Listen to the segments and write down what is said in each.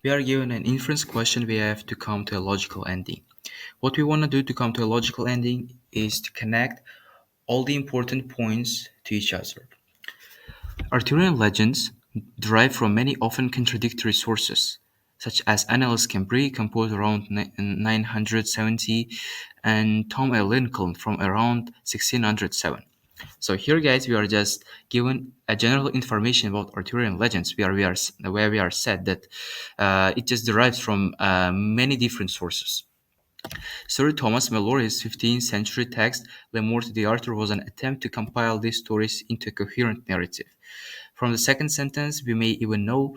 We are given an inference question. We have to come to a logical ending. What we want to do to come to a logical ending is to connect all the important points to each other. Arthurian legends derive from many often contradictory sources, such as Annales Cambrai, composed around 970, and Tom A. Lincoln from around 1607. So here, guys, we are just given a general information about Arthurian legends, where we are said that it just derives from many different sources. Sir Thomas Malory's 15th century text, Le Morte d'Arthur, was an attempt to compile these stories into a coherent narrative. From the second sentence, we may even know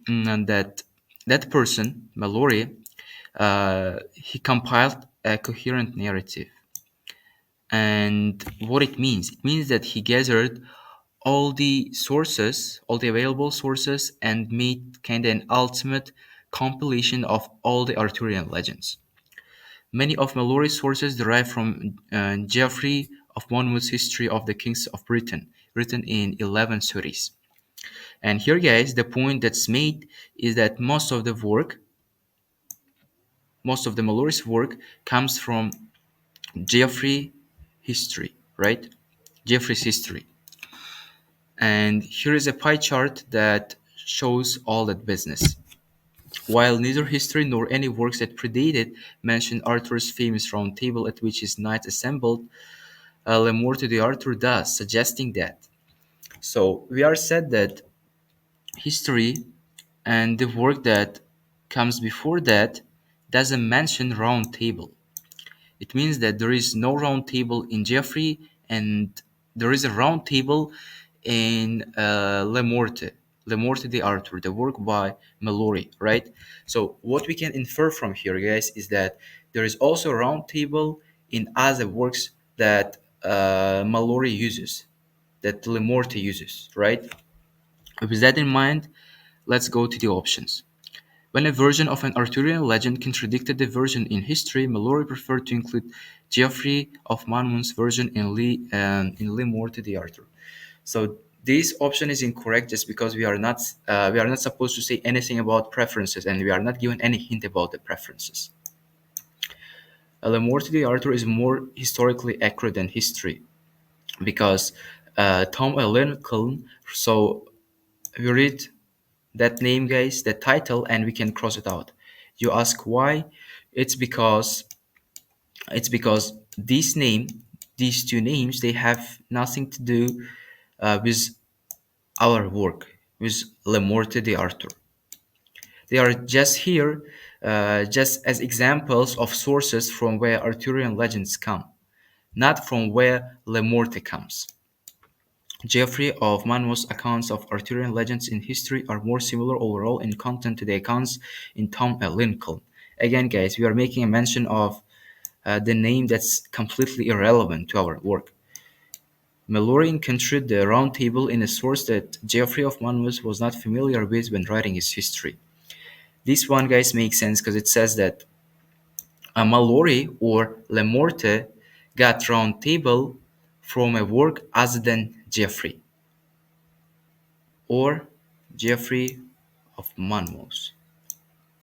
that that person, Malory, he compiled a coherent narrative. And what it means that he gathered all the sources, all the available sources, and made kind of an ultimate compilation of all the Arthurian legends. Many of Malory's sources derive from Geoffrey of Monmouth's History of the Kings of Britain, written in 1130s. And here, guys, the point that's made is that most of the Malory's work comes from Geoffrey history, right? Geoffrey's history. And here is a pie chart that shows all that business. While neither history nor any works that predated mention Arthur's famous round table at which his knights assembled, Le Morte d'Arthur does, suggesting that. So we are said that history and the work that comes before that doesn't mention round table. It means that there is no round table in Geoffrey, and there is a round table in Le Morte d'Arthur, the work by Malory, right? So what we can infer from here, guys, is that there is also a round table in other works that Malory uses, that Le Morte uses, right? With that in mind, let's go to the options. When a version of an Arthurian legend contradicted the version in history, Malory preferred to include Geoffrey of Monmouth's version in Le Morte d'Arthur. So this option is incorrect just because we are not supposed to say anything about preferences, and we are not given any hint about the preferences. Le Morte d'Arthur is more historically accurate than history because Tom L. Lincoln. So we read that name, guys, that title, and we can cross it out. You ask why? It's because this name, these two names, they have nothing to do with our work, with Le Morte d'Arthur. They are just here, just as examples of sources from where Arthurian legends come, not from where Le Morte comes. Geoffrey of Monmouth's accounts of Arthurian legends in history are more similar overall in content to the accounts in Tom L. Lincoln. Again, guys, we are making a mention of the name that's completely irrelevant to our work. Malory encountered the Round Table in a source that Geoffrey of Monmouth was not familiar with when writing his history. This one, guys, makes sense because it says that Malory or Le Morte got Round Table from a work other than Geoffrey or Geoffrey of Monmouth.